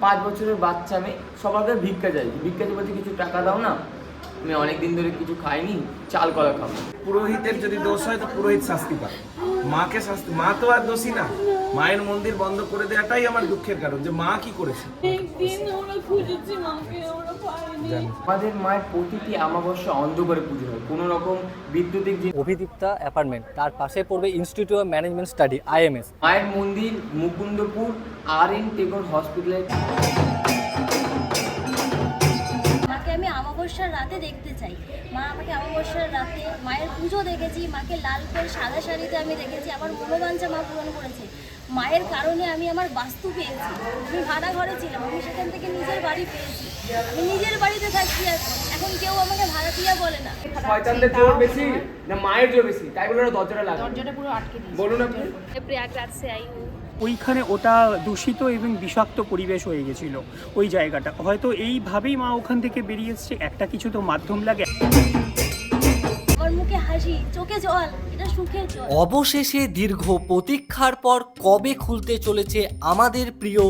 5 বছরের বাচ্চা মেয়ে, সবার কাছে ভিক্ষা চাইছি। ভিক্ষা চেয়ে বলছি কিছু টাকা দাও না, আমি অনেকদিন ধরে কিছু খাইনি, চাল কলা খাবো। পুরোহিতের যদি দোষ হয় তো পুরোহিত শাস্তি পায়, মাকে শাস্তি, মা তো আর দোষী না। মায়ের মন্দির বন্ধ করে দেওয়াটাই আমার দুঃখের কারণ, যে মা কি করেছে। আমাদের মায়ের প্রতিটি অমাবস্যা অন্ধকারে পুজো হয়, কোনো রকম বিদ্যুতিক অভিদীপ্তা অ্যাপার্টমেন্ট, তার পাশে পড়বে institute of management study IMS। মায়ের মন্দির মুকুন্দপুর RN টেগোর হসপিটালে। মাকে আমি অমাবস্যার রাতে দেখতে চাই। মা আমাকে অমাবস্যার রাতে মায়ের পুজো দেখেছি, মাকে লাল করে সাদা শাড়িতে আমি দেখেছি, আমার মনোবাঞ্ছা মা পূরণ করেছে। মায়ের কারণে আমি আমার বাস্তু পেয়েছি। আমি ভাড়া ঘরে ছিলাম, আমি সেখান থেকে নিজের বাড়ি পেয়েছি। আমি নিজের বাড়িতে থাকি, এখন কেউ আমাকে ভাড়া দিয়া বলে না। শয়তানদের জোর বেশি না মায়ের জোর বেশি, তাই বলে ওরা দরজাটা লাগা। দরজাটা পুরো আটকে দিয়েছে। বলুন আপনি। প্রয়াগরাজ সে আই হুঁ। ওইখানে ওটা দূষিত এবং বিষাক্ত পরিবেশ হয়ে গেছিল ওই জায়গাটা। হয়তো এইভাবেই মা ওখান থেকে বেরিয়ে এসছে, একটা কিছু তো মাধ্যম লাগে। আমার মুখে হাসি, চোখে জল, এটা সুখের জল। অবশেষে দীর্ঘ প্রতীক্ষার পর কবে খুলতে চলেছে আমাদের প্রিয়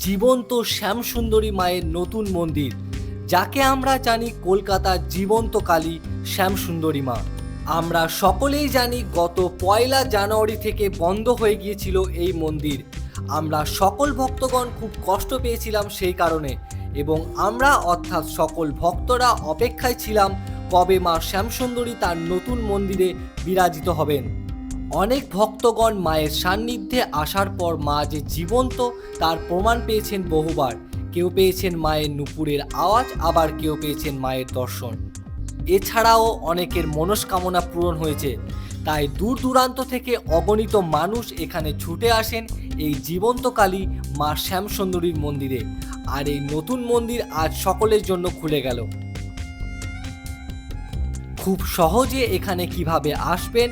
জীবন্ত শ্যামসুন্দরী মায়ের নতুন মন্দির, যাকে আমরা জানি কলকাতার জীবন্ত কালী শ্যামসুন্দরী মা। আমরা সকলেই জানি গত 1 জানুয়ারি থেকে বন্ধ হয়ে গিয়েছিল এই মন্দির। আমরা সকল ভক্তগণ খুব কষ্ট পেয়েছিলাম সেই কারণে, এবং আমরা অর্থাৎ সকল ভক্তরা অপেক্ষায় ছিলাম কবে মা শ্যামসুন্দরী তার নতুন মন্দিরে বিরাজিত হবেন। অনেক ভক্তগণ মায়ের সান্নিধ্যে আসার পর মা যে জীবন্ত তার প্রমাণ পেয়েছেন বহুবার। কেউ পেয়েছেন মায়ের নুপুরের আওয়াজ, আবার কেউ পেয়েছেন মায়ের দর্শন। এছাড়াও অনেকের মনস্কামনা পূরণ হয়েছে। তাই দূর দূরান্ত থেকে অগণিত মানুষ এখানে ছুটে আসেন এই জীবন্ত কালী মা শ্যামসুন্দরীর মন্দিরে। আর এই নতুন মন্দির আজ সকলের জন্য খুলে গেল। খুব সহজে এখানে কিভাবে আসবেন,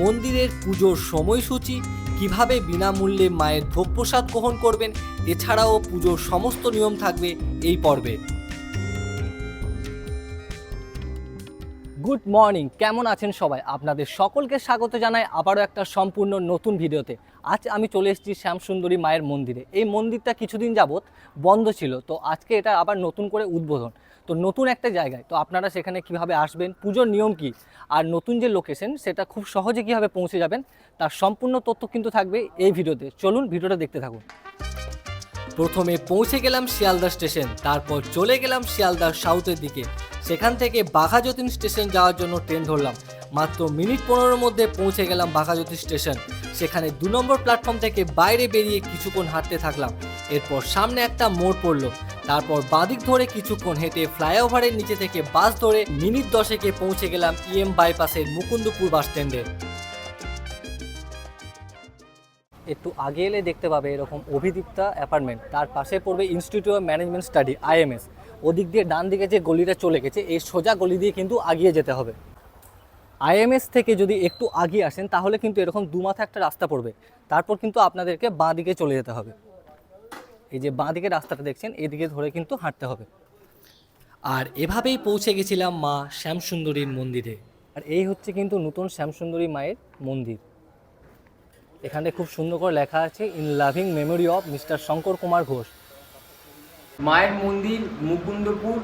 মন্দিরের পুজোর সময়সূচি, কিভাবে বিনামূল্যে মায়ের ভোগ প্রসাদ গ্রহণ করবেন, এছাড়াও পুজোর সমস্ত নিয়ম থাকবে এই পর্বে। গুড মর্নিং, কেমন আছেন সবাই? আপনাদের সকলকে স্বাগত জানাই আবারও একটা সম্পূর্ণ নতুন ভিডিওতে। আজ আমি চলে এসেছি শ্যামসুন্দরী মায়ের মন্দিরে। এই মন্দিরটা কিছুদিন যাবৎ বন্ধ ছিল, তো আজকে এটা আবার নতুন করে উদ্বোধন। তো নতুন একটা জায়গায়, তো আপনারা সেখানে কিভাবে আসবেন, পুজোর নিয়ম কি, আর নতুন যে লোকেশন সেটা খুব সহজে কিভাবে পৌঁছে যাবেন, তার সম্পূর্ণ তথ্য কিন্তু থাকবে এই ভিডিওতে। চলুন ভিডিওটা দেখতে থাকুন। প্রথমে পৌঁছে গেলাম শিয়ালদা স্টেশন, তারপর চলে গেলাম শিয়ালদার সাউথের দিকে। সেখান থেকে বাঘাযতীন স্টেশন যাওয়ার জন্য ট্রেন ধরলাম। মাত্র মিনিট 15-এর মধ্যে পৌঁছে গেলাম বাঘাযতীন স্টেশন। সেখানে 2 নম্বর প্ল্যাটফর্ম থেকে বাইরে বেরিয়ে কিছুক্ষণ হাঁটতে থাকলাম। এরপর সামনে একটা মোড় পড়লো, তারপর বাঁদিক ধরে কিছুক্ষণ হেঁটে ফ্লাইওভারের নিচে থেকে বাস ধরে মিনিট 10-এ পৌঁছে গেলাম EM বাইপাসের মুকুন্দপুর বাস স্ট্যান্ডে। একটু আগে এলে দেখতে পাবে এরকম অভিদীপ্তা অ্যাপার্টমেন্ট, তার পাশে পড়বে institute of management study IMS। ওদিক দিয়ে ডান দিকে যে গলিটা চলে গেছে, এই সোজা গলি দিয়ে কিন্তু আগিয়ে যেতে হবে। IMS থেকে যদি একটু আগিয়ে আসেন তাহলে কিন্তু এরকম দুমাথা একটা রাস্তা পড়বে, তারপর কিন্তু আপনাদেরকে বাঁ দিকে চলে যেতে হবে। এই যে বাঁ দিকে রাস্তাটা দেখছেন, এদিকে ধরে কিন্তু হাঁটতে হবে। আর এভাবেই পৌঁছে গেছিলাম মা শ্যামসুন্দরীর মন্দিরে। আর এই হচ্ছে কিন্তু নতুন শ্যামসুন্দরী মায়ের মন্দির। এখানে খুব সুন্দর করে লেখা আছে, in loving memory of mister Shankar Kumar Ghosh. মায়ের মন্দির মুকুন্দপুর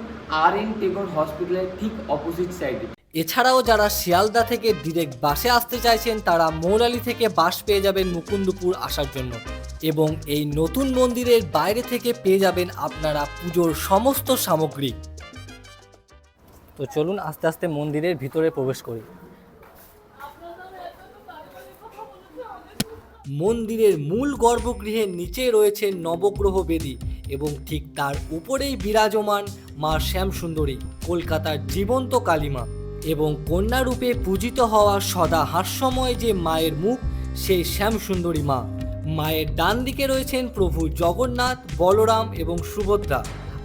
RN টেগোর হসপিটালের ঠিক অপোজিট সাইডে। এছাড়াও যারা শিয়ালদা থেকে ডিরেক্ট বাসে আসতে চাইছেন তারা মৌলালি থেকে বাস পেয়ে যাবেন মুকুন্দপুর আসার জন্য। এবং এই নতুন মন্দিরের বাইরে থেকে পেয়ে যাবেন আপনারা পুজোর সমস্ত সামগ্রী। তো চলুন আস্তে আস্তে মন্দিরের ভিতরে প্রবেশ করি। মন্দিরের মূল গর্ভগৃহের নিচে রয়েছে নবগ্রহ বেদী, এবং ঠিক তার উপরেই বিরাজমান মা শ্যামসুন্দরী, কলকাতার জীবন্ত কালীমা। এবং কন্যারূপে পূজিত হওয়া সদা হাস্যময় যে মায়ের মুখ, সেই শ্যামসুন্দরী মা। মায়ের ডান দিকে রয়েছেন প্রভু জগন্নাথ, বলরাম এবং সুভদ্রা,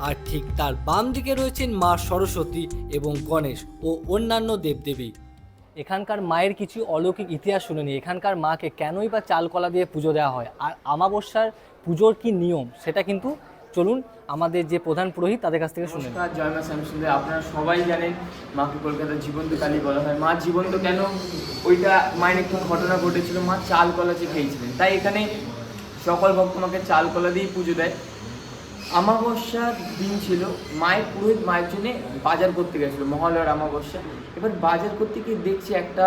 আর ঠিক তার বাম দিকে রয়েছেন মা সরস্বতী এবং গণেশ ও অন্যান্য দেবদেবী। এখানকার মায়ের কিছু অলৌকিক ইতিহাস শুনে নিই। এখানকার মাকে কেনই বা চাল কলা দিয়ে পুজো দেওয়া হয়, আর অমাবস্যার পুজোর কি নিয়ম, সেটা কিন্তু চলুন আমাদের যে প্রধান পুরোহিত তাদের কাছ থেকে শুনে নিই। জয় মা শ্যামসুন্দরী। আপনারা সবাই জানেন মাকে কলকাতার জীবন্ত কালী বলা হয়। মা জীবন্ত কেন, ওইটা মায়ের একটু ঘটনা ঘটেছিল, মা চাল কলা যে খেয়েছিলেন, তাই এখানে সকল ভক্ত মাকে চাল কলা দিয়েই পুজো দেয়। আমাবস্যার দিন ছিল, মায়ের পুরোহিত মায়ের জন্য বাজার করতে গেছিলো, মহালয়ার আমাবস্যা। এবার বাজার করতে গিয়ে দেখছি একটা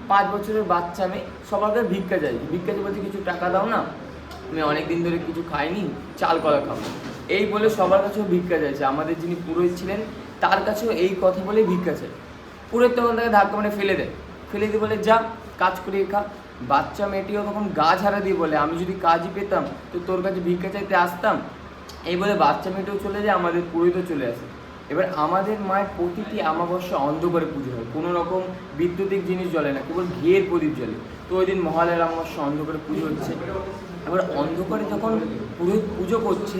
5 বছরের বাচ্চা মেয়ে সবার কাছে ভিক্ষা চাইছে। ভিক্ষা বলছে কিছু টাকা দাও না, আমি অনেকদিন ধরে কিছু খাইনি, চাল কলা খাবো, এই বলে সবার কাছেও ভিক্ষা চাইছে। আমাদের যিনি পুরোহিত ছিলেন তার কাছেও এই কথা বলে ভিক্ষা চাই। পুরোহিত তখন তাকে ধাক্কা মানে ফেলে দেয়, ফেলে দিয়ে বলে যা কাজ করিয়ে খা। বাচ্চা মেয়েটিও তখন গা ঝাড়া দিয়ে বলে আমি যদি কাজই পেতাম তো তোর কাছে ভিক্ষা চাইতে আসতাম, এই বলে বাচ্চা মেয়েটাও চলে যায়, আমাদের পুরোহিতও চলে আসে। এবার আমাদের মায়ের প্রতিটি আমাবস্যা অন্ধকারে পুজো হয়, কোনো রকম বিদ্যুতিক জিনিস জ্বলে না, কেবল ঘিয়ের প্রদীপ জ্বলে। তো ওই দিন মহালয়ার আমাবস্যা অন্ধকারে পুজো হচ্ছে। এবার অন্ধকারে যখন পুরোহিত পুজো করছে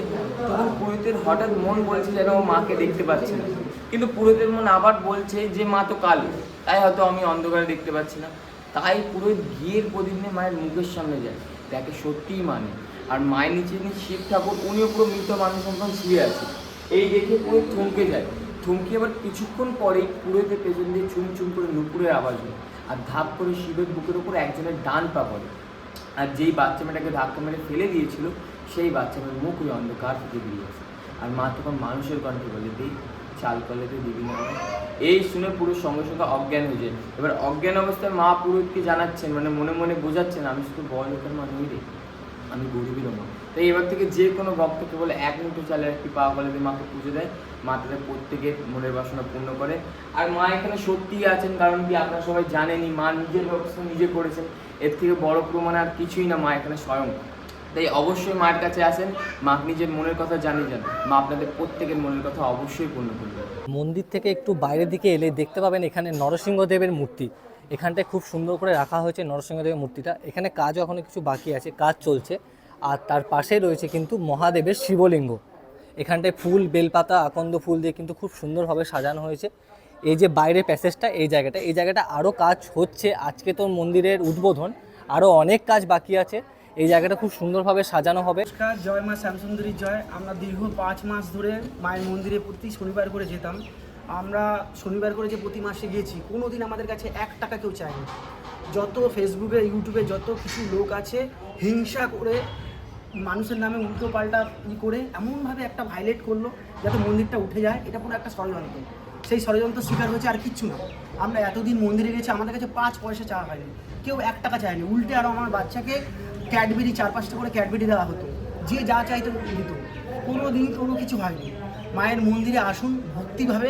তখন পুরোহিতের হঠাৎ মন বলছে যেন ও মাকে দেখতে পাচ্ছে না, কিন্তু পুরোহিতের মন আবার বলছে যে মা তো কালো, তাই হয়তো আমি অন্ধকারে দেখতে পাচ্ছি না। তাই পুরোহিত ঘিয়ের প্রদীপ নিয়ে মায়ের মুখের সামনে যায়, দেখে সত্যিই মানে। আর মায়ের নিচে শিব ঠাকুর, উনিও পুরো মৃত মানুষ মতন শুয়ে আছে। এই দেখে পুরো থমকে যায়, থমকে আবার কিছুক্ষণ পরেই পুরোহিতের পেছন দিয়ে চুম চুম করে নুপুরের আওয়াজ হয়, আর ধাপ করে শিবের বুকের উপর একজনের ডান পা পড়ে। আর যেই বাচ্চা মেয়েটাকে ধাক্কা মেরে ফেলে দিয়েছিল সেই বাচ্চা মেয়ের মুখ ওই অন্ধকার থেকে বেরিয়ে আসে। আর মা তখন মানুষের কণ্ঠে বলে দিই চাল কলেতে দিবি না। এই শুনে পুরো সঙ্গে সঙ্গে অজ্ঞান হয়ে যায়। এবার অজ্ঞান অবস্থায় মা পুরোহিতকে জানাচ্ছেন, মানে মনে মনে বোঝাচ্ছেন আমি শুধু বড় লোকের মা নই রে, আমি গরিবের মা। তাই এবার থেকে যে কোনো ভক্তকে বলে 1 মুঠো চালের একটি পাওয়া বলে দিয়ে মাকে পুজো দেয়, মা তাদের প্রত্যেকের মনের বাসনা পূর্ণ করে। আর মা এখানে সত্যিই আছেন, কারণ কি আপনারা সবাই জানেনই মা নিজের ব্যবস্থা নিজে করেছেন, এর থেকে বড় প্রমাণ আর কিছুই না, মা এখানে স্বয়ং। তাই অবশ্যই মায়ের কাছে আসেন, মা নিজের মনের কথা জানিয়ে যান, মা আপনাদের প্রত্যেকের মনের কথা অবশ্যই পূর্ণ করবে। মন্দির থেকে একটু বাইরের দিকে এলে দেখতে পাবেন এখানে নরসিংহদেবের মূর্তি, এখানটায় খুব সুন্দর করে রাখা হয়েছে নরসিংহদেবের মূর্তিটা। এখানে কাজও এখনও কিছু বাকি আছে, কাজ চলছে। আর তার পাশেই রয়েছে কিন্তু মহাদেবের শিবলিঙ্গ, এখানটায় ফুল বেলপাতা আকন্দ ফুল দিয়ে কিন্তু খুব সুন্দরভাবে সাজানো হয়েছে। এই যে বাইরে প্যাসেজটা, এই জায়গাটা আরও কাজ হচ্ছে, আজকে তো মন্দিরের উদ্বোধন, আরও অনেক কাজ বাকি আছে। এই জায়গাটা খুব সুন্দরভাবে সাজানো হবে। নমস্কার, জয় মা শ্যামসুন্দরীর জয়। আমরা দীর্ঘ 5 মাস ধরে মায়ের মন্দিরে প্রতি শনিবার করে যেতাম। আমরা শনিবার করে যে প্রতি মাসে গিয়েছি, কোনো দিন আমাদের কাছে 1 টাকা কেউ চায়নি। যত ফেসবুকে ইউটিউবে যত কিছু লোক আছে হিংসা করে মানুষের নামে উল্টো পাল্টা করে এমনভাবে একটা ভাইলেট করলো যাতে মন্দিরটা উঠে যায়, এটা পুরো একটা ষড়যন্ত্র। সেই ষড়যন্ত্র শিকার হয়েছে, আর কিচ্ছু না। আমরা এতদিন মন্দিরে গেছি, আমাদের কাছে 5 পয়সা চাওয়া হয়নি, কেউ 1 টাকা চায়নি। উল্টে আরও আমার বাচ্চাকে ক্যাডবেরি 4-5টা করে ক্যাডবেরি দেওয়া হতো, যে যা চাইতো দিত। কোনো দিন কোনো কিছু হয়নি। মায়ের মন্দিরে আসুন, ভক্তিভাবে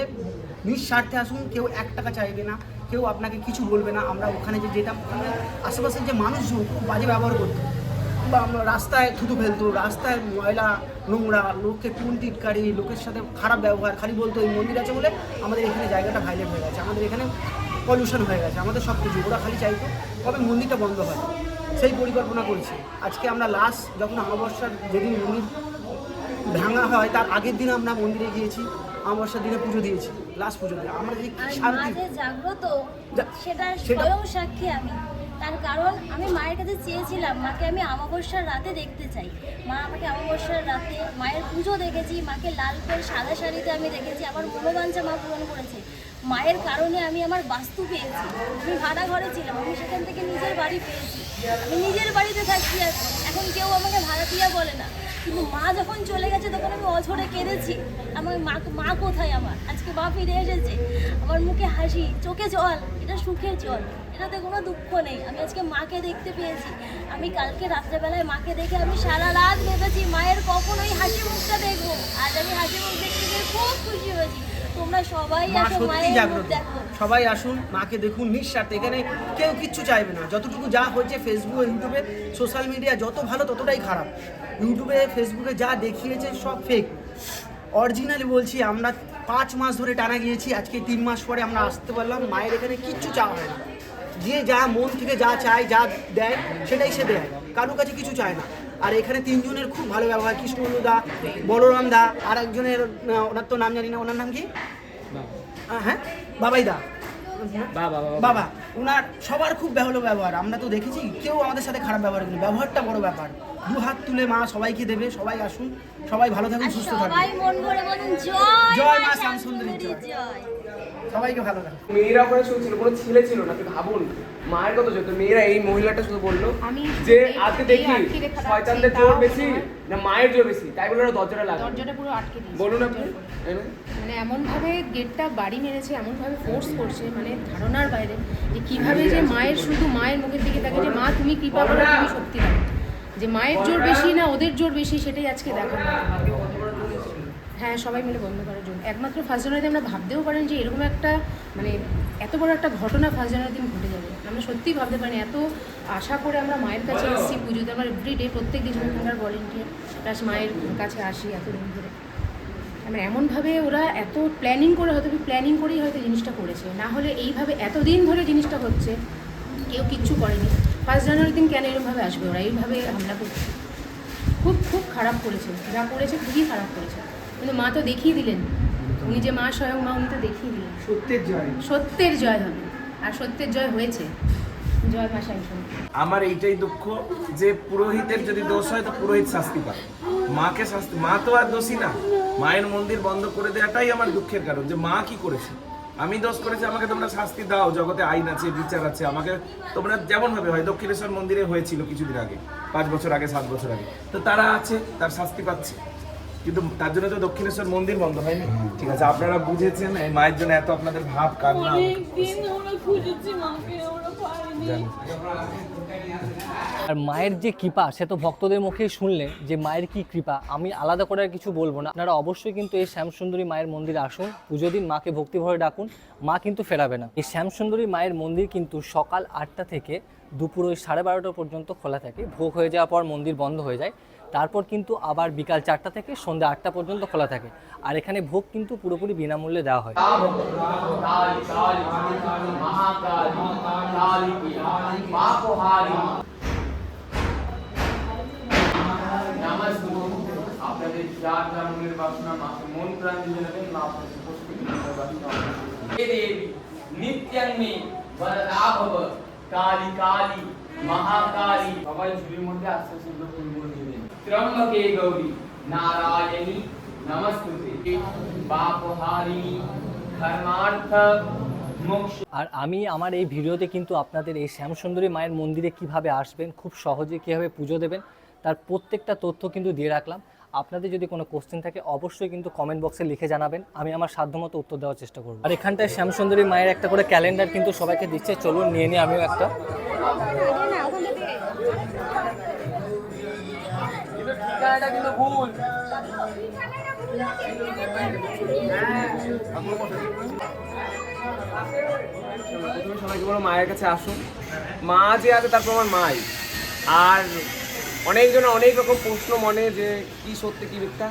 নিঃস্বার্থে আসুন, কেউ 1 টাকা চাইবে না, কেউ আপনাকে কিছু বলবে না। আমরা ওখানে যে যেতাম, ওখানে আশেপাশের যে মানুষজন খুব বাজে ব্যবহার করতো, বা আমরা রাস্তায় থুতু ফেলতো, রাস্তায় ময়লা নোংরা, লোককে টুন টিটকারি, লোকের সাথে খারাপ ব্যবহার, খালি বলতো এই মন্দির আছে বলে আমাদের এখানে জায়গাটা ভাইলেট হয়ে গেছে, আমাদের এখানে পলিউশন হয়ে গেছে, আমাদের সব কিছু। ওরা খালি চাইতো কবে মন্দিরটা বন্ধ হয়, সেই পরিকল্পনা করছি। আজকে আমরা লাস্ট যখন অমাবস্যার যেদিন মন্দির ভাঙা হয় তার আগের দিন আমরা মন্দিরে গিয়েছি, অমাবস্যার দিনে পুজো দিয়েছি, লাস্ট পুজো দিয়ে আমরা যে শান্তি জাগ্রত সেটা স্বয়ং সাক্ষী আমি। তার কারণ আমি মায়ের কাছে চেয়েছিলাম মাকে আমি অমাবস্যার রাতে দেখতে চাই। মা আমাকে অমাবস্যার রাতে মায়ের পুজো দেখেছি, মাকে লাল করে সাদা শাড়িতে আমি দেখেছি, আমার মনোবাঞ্ছা মা পূরণ করেছে। মায়ের কারণে আমি আমার বাস্তু পেয়েছি। আমি ভাড়া ঘরে ছিলাম, আমি সেখান থেকে নিজের বাড়ি পেয়েছি। আমি নিজের বাড়িতে থাকি, এখন কেউ আমাকে ভাড়াটিয়া বলে না। কিন্তু মা যখন চলে গেছে তখন আমি অঝরে কেঁদেছি। আমার মা কোথায়, আমার আজকে মা ফিরে এসেছে, আমার মুখে হাসি, চোখে জল, এটা সুখের জল, এটাতে কোনো দুঃখ নেই। আমি আজকে মাকে দেখতে পেয়েছি। আমি কালকে রাত্রেবেলায় মাকে দেখে আমি সারা রাত ভেবেছি মায়ের কখন ওই হাসি মুখটা দেখবো। আজ আমি হাসি মুখ দেখতে পেয়ে খুব খুশি হয়েছি। তোমরা সবাই মা আসো, সত্যি মায়ের মুখ জাগ্রত, দেখো। সবাই আসুন, মাকে দেখুন নিঃস্বার্থে। এখানে কেউ কিচ্ছু চাইবে না। যতটুকু যা হয়েছে ফেসবুক ইউটিউবে সোশ্যাল মিডিয়া যত ভালো ততটাই খারাপ। ইউটিউবে ফেসবুকে যা দেখিয়েছে সব ফেক। অরিজিনালি বলছি, আমরা 5 মাস ধরে টানা গিয়েছি, আজকে 3 মাস পরে আমরা আসতে পারলাম। মায়ের এখানে কিচ্ছু চাওয়া হয় না, যে যা মন থেকে যা চায়, যা দেয় সেটাই সে দেয়, কারোর কাছে কিছু চায় না। আর এখানে 3 জনের খুব ভালো ব্যবহার, কৃষ্ণনন্দু দা, বলরাম দা, আর একজনের ওনার তো নাম জানি না, ওনার নাম কি, হ্যাঁ বাবাই দা, বাবা, ওনার সবার খুব ভালো ব্যবহার। আমরা তো দেখেছি কেউ আমাদের সাথে খারাপ ব্যবহার করেনি, ব্যবহারটা বড় ব্যাপার। 2 হাত তুলে মা সবাইকে দেবে। সবাই আসুন, সবাই ভালো থাকুন, সুস্থ থাকুন। সবাই মন ভরে বলুন জয় জয় মা মা শ্যামসুন্দরীর শ্যামসুন্দরীর জয়। জয়। সবাইকে ভালো থাকুন। মেয়েরা ওখানে শুনছিল, কোনো ছেলে ছিল না, ভাবুন মায়ের কথা যত মেয়েরা এই মহিলাটা শুধু বললো আমি যে এই- আজকে এই দেখি আটকে রেখা রাখছি, শয়তানদের তাও জোর মনে বেশি হয়- না মায়ের জোর বেশি, তাই বলে ওরা দরজাটা লাগে। দরজাটা পুরো আটকে দিয়েছে। বলুন আপনি মানে এমনভাবে গেটটা বাড়ি মেরেছে, এমনভাবে ফোর্স করছে, মানে ধারণার বাইরে যে কিভাবে যে মায়ের শুধু মায়ের মুখের দিকে তাকে যে মা তুমি কৃপা করো, তুমি শক্তি দাও, যে মায়ের জোর বেশি না ওদের জোর বেশি সেটাই আজকে দেখার মতো। হ্যাঁ, সবাই মিলে বন্ধ করার জন্য। একমাত্র ফার্স্ট জানুয়ারিতে আমরা ভাবতেও পারেন যে এরকম একটা মানে এত বড় একটা ঘটনা ফার্স্ট জানুয়ারির দিন ঘটে যাবে, আমরা সত্যিই ভাবতে পারিনি। এত আশা করে আমরা মায়ের কাছে এসেছি পুজোতে, আমরা এভরিডে প্রত্যেক দিন ওখানকার ভলেন্টিয়ার প্লাস মায়ের কাছে আসি এতদিন ধরে। মানে এমনভাবে ওরা এত প্ল্যানিং করে, হয়তো প্ল্যানিং করেই হয়তো জিনিসটা করেছে, না হলে এইভাবে এতদিন ধরে জিনিসটা হচ্ছে কেউ কিচ্ছু করেনি। ফার্স্ট জানুয়ারির দিন কেন এরকমভাবে আসবে ওরা, এইভাবে হামলা করছে? খুব খুব খারাপ করেছে, যা করেছে খুবই খারাপ করেছে। কিন্তু মা তো দেখিয়ে দিলেন, উনি যে মা স্বয়ং মা, উনি তো দেখিয়ে দিলেন সত্যের জয়। সত্যের জয় হবে, আর সত্যের জয় হয়েছে। জয় মা শাইশন। আমার এইটাই দুঃখ যে পুরোহিতের যদি দোষ হয় তো পুরোহিত শাস্তি পায়, মাকে শাস্তি, মা তো আর দোষী না। মায়ের মন্দির বন্ধ করে দেওয়াটাই আমার দুঃখের কারণ যে মা কি করেছে। আমি দোষ করেছি, আমাকে তোমরা শাস্তি দাও, জগতে আইন আছে, বিচার আছে, আমাকে তোমরা যেমন ভাবে হয়। দক্ষিণেশ্বর মন্দিরে হয়েছিল কিছুদিন আগে, 5 বছর আগে 7 বছর আগে, তো তারা আছে, তার শাস্তি পাচ্ছে, কিন্তু তার জন্য তো দক্ষিণেশ্বর মন্দির বন্ধ হয়নি। ঠিক আছে, আপনারা বুঝেছেন, এই মায়ের জন্য এত আপনাদের ভাব কান্না। জানি। আর মায়ের যে কৃপা সে তো ভক্তদের মুখেই শুনলে যে মায়ের কি কৃপা, আমি আলাদা করে আর কিছু বলবো না। আপনারা অবশ্যই কিন্তু এই শ্যামসুন্দরী মায়ের মন্দিরে আসুন, পুজো দিন, মাকে ভক্তিভরে ডাকুন, মা কিন্তু ফেরাবে না। এই শ্যামসুন্দরী মায়ের মন্দির কিন্তু সকাল 8টা থেকে দুপুর ওই 12:30 পর্যন্ত খোলা থাকে। ভোগ হয়ে যাওয়ার পর মন্দির বন্ধ হয়ে যায়, তারপর কিন্তু আবার বিকাল 4টা থেকে সন্ধ্যা 8টা পর্যন্ত খোলা থাকে। আর এখানে ভোগ কিন্তু পুরোপুরি বিনামূল্যে দেওয়া হয়। কালী কালী মহাকালী কালী পাপহারি নমস্কার। আপনাদের চার মনের বাসনা মাকে মন প্রাণ দিয়ে নেবেন, মা আপনাদের উপস্থিত মনের বাসনা দেবী নিত্যান্নি বরদাভব কালী কালী মহাকালী। সবাই ঝুলির মধ্যে আস্তে আস্তে ফুলগুলো দিয়ে দিন। ত্রম্বকে গৌরী নারায়ণী নমস্তুতে পাপহারিণী ধর্মার্থ মোক্ষ। আর আমি আমার এই ভিডিওতে কিন্তু আপনাদের এই শ্যামসুন্দরী মায়ের মন্দিরে কিভাবে আসবেন, খুব সহজে কীভাবে পুজো দেবেন, তার প্রত্যেকটা তথ্য কিন্তু দিয়ে রাখলাম। আপনাদের যদি কোনো কোশ্চেন থাকে অবশ্যই কিন্তু কমেন্ট বক্সে লিখে জানাবেন, আমি আমার সাধ্যমতো উত্তর দেওয়ার চেষ্টা করব। আর এখানটায় শ্যামসুন্দরী মায়ের একটা করে ক্যালেন্ডার কিন্তু সবাইকে দিচ্ছে, চলুন নিয়ে নিই আমিও একটা। ঠিকানাটা কিন্তু ভুল। তুমি সবাইকে বলো মায়ের কাছে আসুন, মা যে আছে তারপর আমার মাই। আর অনেকজন অনেক রকম প্রশ্ন মনে যে কি সত্যি কি মিথ্যা,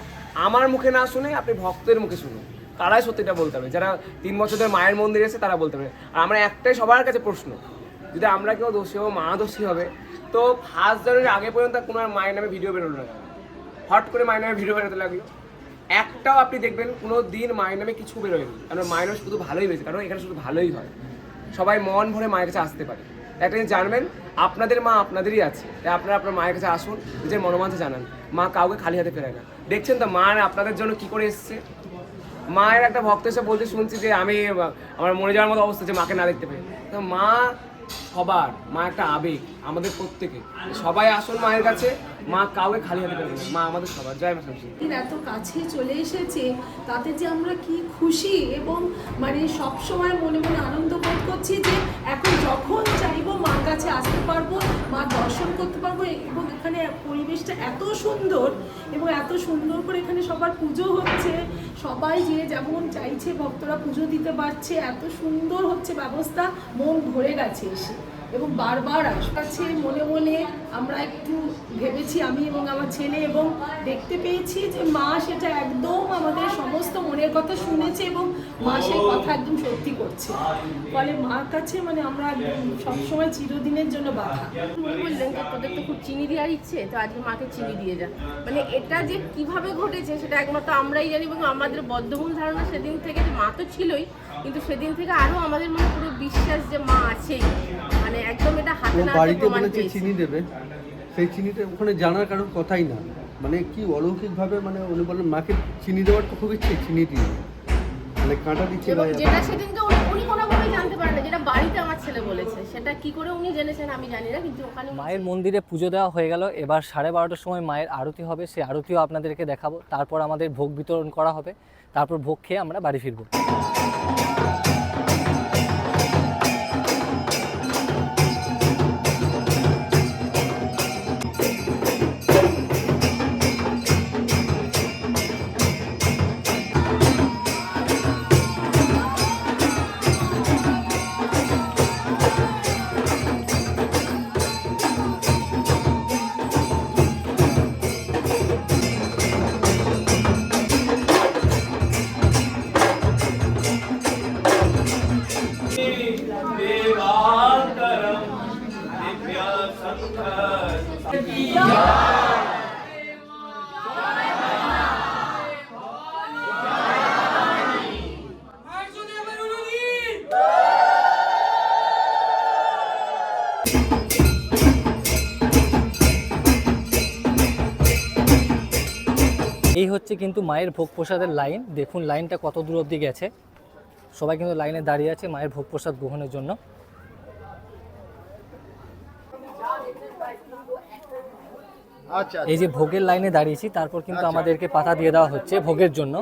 আমার মুখে না শুনে আপনি ভক্তের মুখে শুনুন, তারাই সত্যিটা বলতে হবে। যারা 3 বছর ধরে মায়ের মন্দিরে এসে তারা বলতে পারে। আর আমরা একটাই সবার কাছে প্রশ্ন, যদি আমরা কেউ দোষী হবো, মা দোষী হবে, তো 1 জানুয়ারির আগে পর্যন্ত কোনো আর মায়ের নামে ভিডিও বেরোলো না, হট করে মায়ের নামে ভিডিও বেরোতে লাগলো। একটাও আপনি দেখবেন কোনো দিন মায়ের নামে কিছু বেরোয়নি, কারণ মায়ের নামে শুধু ভালোই বেশি, কারণ এখানে শুধু ভালোই হয়, সবাই মন ভরে মায়ের কাছে আসতে পারে। একটা জিনিস জানবেন, আপনাদের মা আপনাদেরই আছে, তাই আপনারা আপনার মায়ের কাছে আসুন, নিজের মনোমাঞ্ছা জানান। মা কাউকে খালি হাতে ফেরায় না। দেখছেন তো মা আপনাদের জন্য কি করে এসছে। মায়ের একটা ভক্ত এসে বলতে শুনছি যে আমি আমার মরে যাওয়ার মতো অবস্থা, যে মাকে না দেখতে পাই। তো মা সবার, মা একটা আবেগ আমাদের প্রত্যেকে, সবাই আসুন মায়ের কাছে, মা কাউকে খালি হাতে ফেরাবে না, মা আমাদের সবার। জয় মা শামসুন্দরী। এত কাছে চলে এসেছে, তাতে যে আমরা কি খুশি এবং মানে সব সময় মনে মনে আনন্দ বোধ করছি যে এখন যখন চাইবো মার কাছে আসতে পারবো, মা দর্শন করতে পারবো। এবং এখানে পরিবেশটা এত সুন্দর এবং এত সুন্দর করে এখানে সবার পুজো হচ্ছে, সবাই যে যেমন চাইছে ভক্তরা পুজো দিতে পারছে, এত সুন্দর হচ্ছে ব্যবস্থা, মন ভরে গেছে এসে। এবং বারবার আসছে মনে মনে আমরা একটু ভেবেছি, আমি এবং আমার ছেলে, এবং দেখতে পেয়েছি যে মা সেটা একদম আমাদের সমস্ত মনের কথা শুনেছে এবং মা সেই কথা একদম সত্যি করছে। ফলে মার কাছে মানে আমরা সবসময় চিরদিনের জন্য বাধা। বললেন যে তোদের তো খুব চিনি দেওয়ার ইচ্ছে, তো আজকে মাকে চিনি দিয়ে যা। মানে এটা যে কিভাবে ঘটেছে সেটা একমাত্র আমরাই জানি, এবং আমাদের বদ্ধমূল ধারণা সেদিন থেকে যে মা তো ছিলই, কিন্তু সেদিন থেকে আরও আমাদের মনে পুরো বিশ্বাস যে মা আছেই। মানে একদম এটা হাতে না হাতে প্রমাণ পেয়েছি। চিনি দেবে, সেই চিনিটা ওখানে জানার কারোর কথাই না, মানে কি অলৌকিকভাবে মানে উনি বলেন মাকে চিনি দেওয়ার তো খুব ইচ্ছে, চিনি দিয়ে মানে কাঁটা দিচ্ছে। যেটা সেদিনকে উনি কোনোভাবেই জানতে বলতে পারে না, যেটা বাড়িতে আমার ছেলে বলেছে, সেটা কি করে উনি জেনেছেন আমি জানি না, কিন্তু ওখানে মায়ের মন্দিরে পুজো দেওয়া হয়ে গেল, এবার 12:30টার সময় মায়ের আরতি হবে, সেই আরতিও আপনাদেরকে দেখাবো। তারপর আমাদের ভোগ বিতরণ করা হবে, তারপর ভোগ খেয়ে আমরা বাড়ি ফিরবো। এই হচ্ছে কিন্তু মায়ের ভোগ প্রসাদের লাইন। দেখুন লাইনটা কত দূর অবধি গেছে, সবাই কিন্তু লাইনে দাঁড়িয়ে আছে মায়ের ভোগ প্রসাদ গ্রহণের জন্য। এই যে ভোগের লাইনে দাঁড়িয়েছি, তারপর কিন্তু আমাদেরকে পাতা দিয়ে দেওয়া হচ্ছে ভোগের জন্য।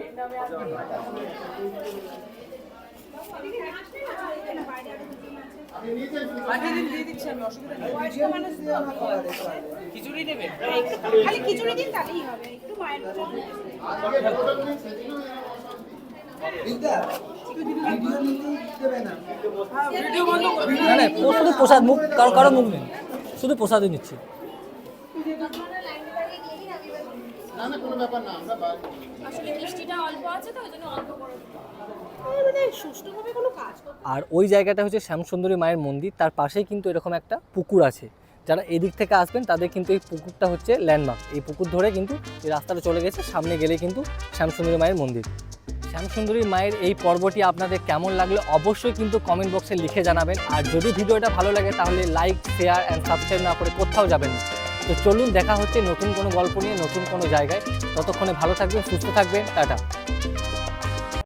শুধু প্রসাদ, মুখ কারো মুখ নেই, শুধু প্রসাদই নিচ্ছি। আর ওই জায়গাটা হচ্ছে শ্যামসুন্দরী মায়ের মন্দির, তার পাশেই কিন্তু এরকম একটা পুকুর আছে। যারা এদিক থেকে আসবেন তাদের কিন্তু এই পুকুরটা হচ্ছে ল্যান্ডমার্ক। এই পুকুর ধরে কিন্তু এই রাস্তাটা চলে গেছে, সামনে গেলে কিন্তু শ্যামসুন্দরী মায়ের মন্দির। শ্যামসুন্দরী মায়ের এই পর্বটি আপনাদের কেমন লাগলো অবশ্যই কিন্তু কমেন্ট বক্সে লিখে জানাবেন। আর যদি ভিডিওটা ভালো লাগে তাহলে লাইক, শেয়ার অ্যান্ড সাবস্ক্রাইব না করে কোথাও যাবেন না। তো চলুন, দেখা হচ্ছে নতুন কোনো গল্প নিয়ে নতুন কোনো জায়গায়। ততক্ষণে ভালো থাকবেন, সুস্থ থাকবেন, টাটা।